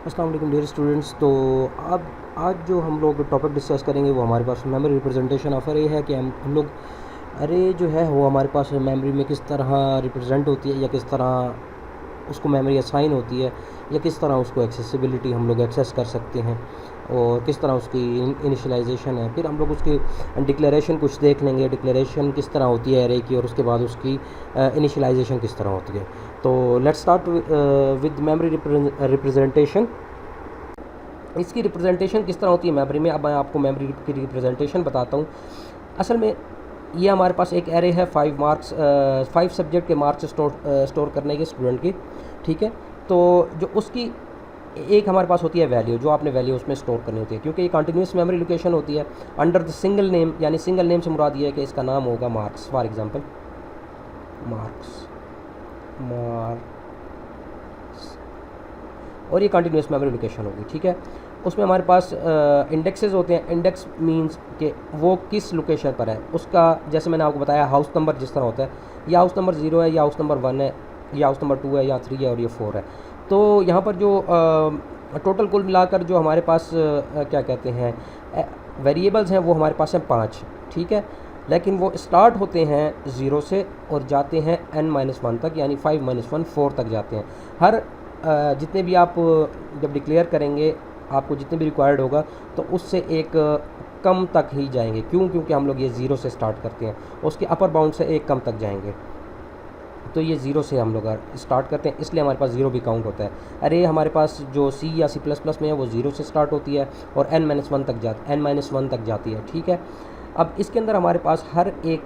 अस्सलाम वालेकुम dear students. तो अब आज जो हम लोग टॉपिक डिस्कस करेंगे वो हमारे पास मेमोरी रिप्रेजेंटेशन ऑफ अरे है कि हम लोग अरे जो है वो हमारे पास मेमोरी में किस तरह रिप्रेजेंट होती है या किस तरह उसको मेमोरी असाइन होती है या किस तरह उसको एक्सेसिबिलिटी हम लोग एक्सेस कर सकते हैं और किस तरह उसकी इनिशियलाइजेशन है। फिर हम लोग उसकी डिक्लेरेशन कुछ देख लेंगे, डिक्लेरेशन किस तरह होती है अरे की और उसके बाद उसकी इनिशियलाइजेशन किस तरह होती है। तो let's start with memory representation. इसकी रिप्रेजेंटेशन किस तरह होती है मेमोरी में, अब मैं आपको मेमोरी की रिप्रेजेंटेशन बताता हूँ। असल में ये हमारे पास एक एरे है 5 सब्जेक्ट के मार्क्स स्टोर करने के स्टूडेंट की, ठीक है। तो जो उसकी एक हमारे पास होती है वैल्यू, जो आपने वैल्यू उसमें स्टोर करनी होती है, क्योंकि ये कंटिन्यूस मेमोरी लोकेशन होती है अंडर द सिंगल नेम, यानी सिंगल नेम से मुराद ये है कि इसका नाम होगा मार्क्स, फॉर एग्जांपल मार्क्स, और ये कंटिन्यूस मेमोरी लोकेशन होगी, ठीक है। उसमें हमारे पास इंडेक्सेस होते हैं। इंडेक्स मींस कि वो किस लोकेशन पर है उसका, जैसे मैंने आपको बताया हाउस नंबर जिस तरह होता है, या हाउस नंबर 0 है या हाउस नंबर 1 है या हाउस नंबर 2 है या 3 है और ये 4 है। तो यहाँ पर जो टोटल कुल मिलाकर जो हमारे पास क्या कहते हैं वेरिएबल्स हैं वो हमारे पास हैं 5, ठीक है। लेकिन वो स्टार्ट होते हैं 0 से और जाते हैं n-1 तक, यानी 5-1 4 तक जाते हैं। हर जितने भी आप जब डिक्लेयर करेंगे आपको जितने भी रिक्वायर्ड होगा तो उससे एक कम तक ही जाएंगे। क्यों? क्योंकि हम लोग ये 0 से स्टार्ट करते हैं, उसके अपर बाउंड से एक कम तक जाएंगे। तो ये 0 से हम लोग स्टार्ट करते हैं, इसलिए हमारे पास 0 भी काउंट होता है। अरे हमारे पास जो C या C++ में है वो 0 से स्टार्ट होती है और n-1 तक जाती है, ठीक है। अब इसके अंदर हमारे पास हर एक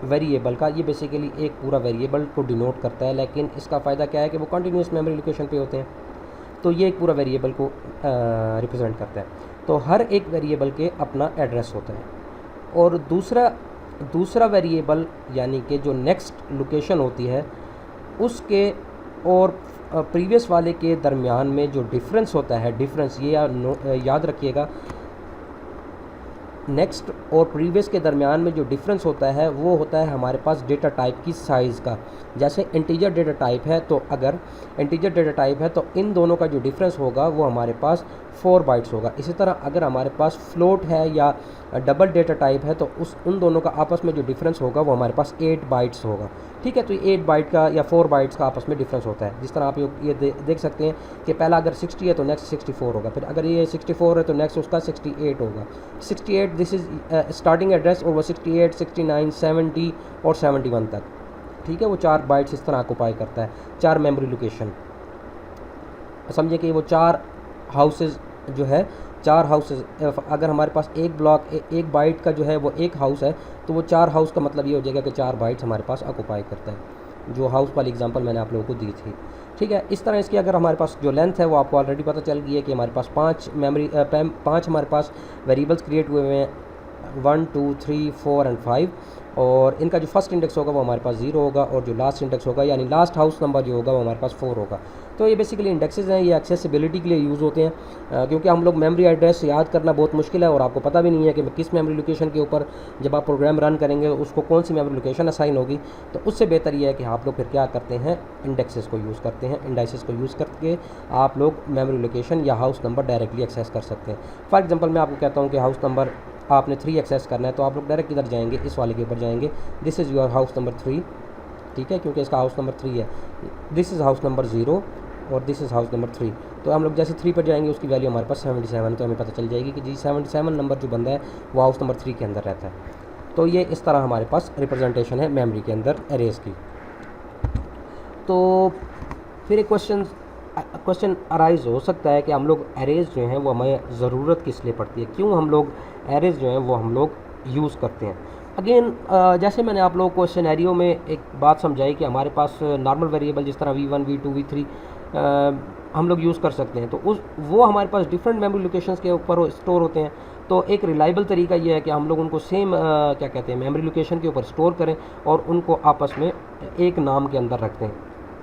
वेरिएबल का, ये बेसिकली एक पूरा वेरिएबल को डिनोट करता है, लेकिन इसका फ़ायदा क्या है कि वो कंटिन्यूस मेमोरी लोकेशन पे होते हैं, तो ये एक पूरा वेरिएबल को रिप्रेजेंट करता है। तो हर एक वेरिएबल के अपना एड्रेस होता है। और दूसरा वेरिएबल यानी कि जो नेक्स्ट लोकेशन होती है उसके और प्रीवियस वाले के दरमियान में जो डिफरेंस होता है, डिफरेंस ये याद रखिएगा, नेक्स्ट और प्रीवियस के दरमियान में जो डिफरेंस होता है वो होता है हमारे पास डेटा टाइप की साइज़ का। जैसे इंटीजर डेटा टाइप है, तो अगर इंटीजर डेटा टाइप है तो इन दोनों का जो डिफरेंस होगा वो हमारे पास 4 बाइट्स होगा। इसी तरह अगर हमारे पास फ्लोट है या डबल डेटा टाइप है तो उन दोनों का आपस में जो डिफरेंस होगा वो हमारे पास 8 बाइट्स होगा, ठीक है। तो ये 8 बाइट का या 4 बाइट्स का आपस में डिफरेंस होता है। जिस तरह आप ये देख सकते हैं कि पहला अगर 60 है तो नेक्स्ट 64 होगा, फिर अगर ये 64 है तो नेक्स्ट उसका 68 होगा। 68 दिस इज़ स्टार्टिंग एड्रेस, और वो 68, 69, 70 और 71 तक, ठीक है। वो 4 बाइट्स इस तरह ऑक्युपाई करता है, 4 मेमोरी लोकेशन। समझिए कि वो 4 हाउसेज जो है, 4 हाउसेज, अगर हमारे पास एक ब्लॉक एक बाइट का जो है वो एक हाउस है तो वो 4 हाउस का मतलब ये हो जाएगा कि 4 बाइट्स हमारे पास ऑक्युपाई करता है, जो हाउस वाली एग्जांपल मैंने आप लोगों को दी थी, ठीक है। इस तरह इसकी अगर हमारे पास जो लेंथ है वो आपको ऑलरेडी पता चल गई है कि हमारे पास 5 हमारे पास वेरिएबल्स क्रिएट हुए हुए हैं, 1 2 3 4 एंड 5, और इनका जो फर्स्ट इंडेक्स होगा वो हमारे पास 0 होगा और जो लास्ट इंडेक्स होगा यानी लास्ट हाउस नंबर जो होगा वो हमारे पास 4 होगा। तो ये बेसिकली इंडेक्सेस हैं, ये एक्सेसिबिलिटी के लिए यूज़ होते हैं, क्योंकि हम लोग मेमोरी एड्रेस याद करना बहुत मुश्किल है और आपको पता भी नहीं है कि किस मेमोरी लोकेशन के ऊपर जब आप प्रोग्राम रन करेंगे उसको कौन सी मेमोरी लोकेशन असाइन होगी। तो उससे बेहतर ये है कि आप लोग फिर क्या करते हैं, इंडेक्सेस को यूज़ करते हैं। इंडाइसेस को यूज़ करके आप लोग मेमोरी लोकेशन या हाउस नंबर डायरेक्टली एक्सेस कर सकते हैं। फॉर एग्जाम्पल मैं आपको कहता हूँ कि हाउस नंबर आपने 3 एक्सेस करना है, तो आप लोग डायरेक्ट इधर जाएंगे, इस वाले के ऊपर जाएंगे, this is your house number 3, ठीक है, क्योंकि इसका हाउस नंबर 3 है। दिस इज़ हाउस नंबर 0 और दिस इज़ हाउस नंबर 3। तो हम लोग जैसे 3 पर जाएंगे उसकी वैल्यू हमारे पास 77, तो हमें पता चल जाएगी कि जी 77 नंबर जो बंदा है वो हाउस नंबर 3 के अंदर रहता है। तो ये इस तरह हमारे पास रिप्रेजेंटेशन है मेमोरी के अंदर एरेज की। तो फिर एक क्वेश्चन अराइज हो सकता है कि हम लोग एरेज जो हैं वो हमें ज़रूरत किस लिए पड़ती है, क्यों हम लोग एरेज जो हैं वो हम लोग यूज़ करते हैं। अगेन जैसे मैंने आप लोगों को सिनेरियो में एक बात समझाई कि हमारे पास नॉर्मल वेरिएबल जिस तरह V1 V2 V3 हम लोग यूज़ कर सकते हैं, तो वो हमारे पास डिफरेंट मेमोरी लोकेशंस के ऊपर स्टोर होते हैं। तो एक रिलायबल तरीका ये है कि हम लोग उनको सेम क्या कहते हैं मेमोरी लोकेशन के ऊपर स्टोर करें और उनको आपस में एक नाम के अंदर रखते हैं,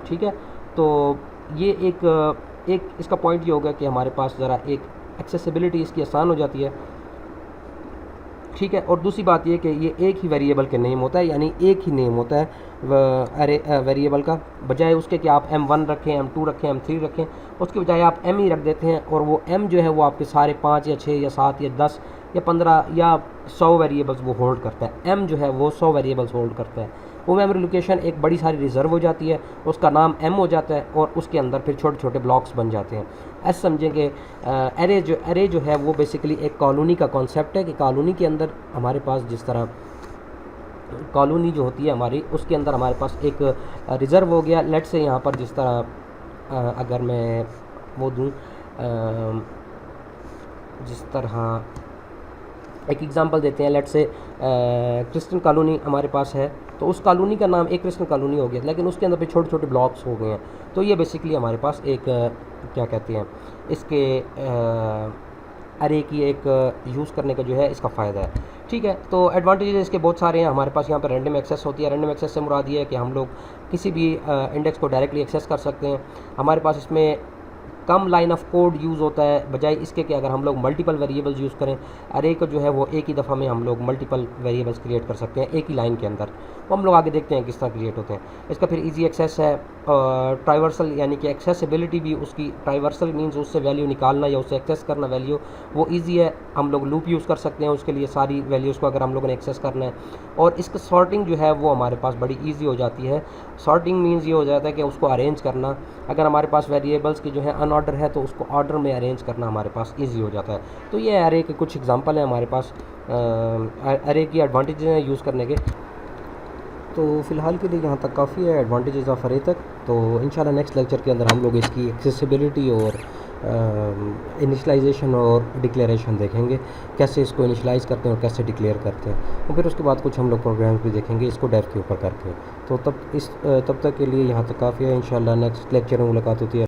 ठीक है। तो ये एक इसका पॉइंट ये होगा कि हमारे पास ज़रा एक एक्सेसिबिलिटी इसकी आसान हो जाती है। ठीक है। और दूसरी बात ये कि ये एक ही वेरिएबल के नेम होता है, यानी एक ही नेम होता है अरे वेरिएबल का, बजाय उसके कि आप M1 रखें, M2 रखें, M3 रखें, उसके बजाय आप M ही रख देते हैं और वो M जो है वो आपके सारे 5 या 6 या 7 या 10 या 15 या 100 वेरिएबल्स वो होल्ड करता है। M जो है वो 100 वेरिएबल्स होल्ड करता है। वो मेमोरी लोकेशन एक बड़ी सारी रिजर्व हो जाती है, उसका नाम M हो जाता है और उसके अंदर फिर छोटे छोटे ब्लॉक्स बन जाते हैं। ऐसे समझेंगे एरे जो है वो बेसिकली एक कॉलोनी का कॉन्सेप्ट है कि कॉलोनी के अंदर हमारे पास जिस तरह कॉलोनी जो होती है हमारी, उसके अंदर हमारे पास एक रिज़र्व हो गया। लेट से यहाँ पर जिस तरह अगर मैं वो दूँ, जिस तरह एक एग्जांपल देते हैं, लेट से क्रिस्टन कॉलोनी हमारे पास है, तो उस कॉलोनी का नाम एक क्रिस्टन कॉलोनी हो गया, लेकिन उसके अंदर भी छोटे छोटे ब्लॉक्स हो गए हैं। तो ये बेसिकली हमारे पास एक क्या कहते हैं इसके अरे की एक यूज़ करने का जो है इसका फ़ायदा है। ठीक है, तो एडवांटेजेस इसके बहुत सारे हैं। हमारे पास यहाँ पर रैंडम एक्सेस होती है। रैंडम एक्सेस से मुराद ये है कि हम लोग किसी भी इंडेक्स को डायरेक्टली एक्सेस कर सकते हैं। हमारे पास इसमें कम लाइन ऑफ कोड यूज़ होता है, बजाय इसके कि अगर हम लोग मल्टीपल वेरिएबल्स यूज़ करें, अरे को जो है वो एक ही दफ़ा में हम लोग मल्टीपल वेरिएबल्स क्रिएट कर सकते हैं एक ही लाइन के अंदर। वो हम लोग आगे देखते हैं किस तरह क्रिएट होते हैं। इसका फिर इजी एक्सेस है, ट्राइवर्सल यानी कि एक्सेसिबिलिटी भी उसकी, ट्राइवर्सल मींस उससे वैल्यू निकालना या उससे एक्सेस करना वैल्यू, वो ईजी है। हम लोग लूप यूज़ कर सकते हैं उसके लिए सारी वैल्यूज़ को अगर हम लोगों ने एक्सेस करना है। और इसका सॉर्टिंग जो है वो हमारे पास बड़ी ईजी हो जाती है। सॉर्टिंग मीन्स ये हो जाता है कि उसको अरेंज करना, अगर हमारे पास वेरिएबल्स की जो है अनऑर्डर है तो उसको ऑर्डर में अरेंज करना हमारे पास ईजी हो जाता है। तो ये अरे के कुछ एग्जांपल हैं हमारे पास अरे की एडवांटेजेस हैं यूज़ करने के। तो फ़िलहाल के लिए यहाँ तक काफ़ी है एडवांटेजेस ऑफ अरे तक। तो इंशाल्लाह नेक्स्ट लेक्चर के अंदर हम लोग इसकी एक्सेसिबिलिटी और इनिशलाइजेशन और डिक्लेरेशन देखेंगे, कैसे इसको इनिशलाइज़ करते हैं और कैसे डिक्लेयर करते हैं। और फिर उसके बाद कुछ हम लोग प्रोग्राम्स भी देखेंगे इसको डेव के ऊपर करके। तो तब तक के लिए यहाँ तक काफ़ी है। इंशाल्लाह नेक्स्ट लेक्चर में मुलाकात होती है।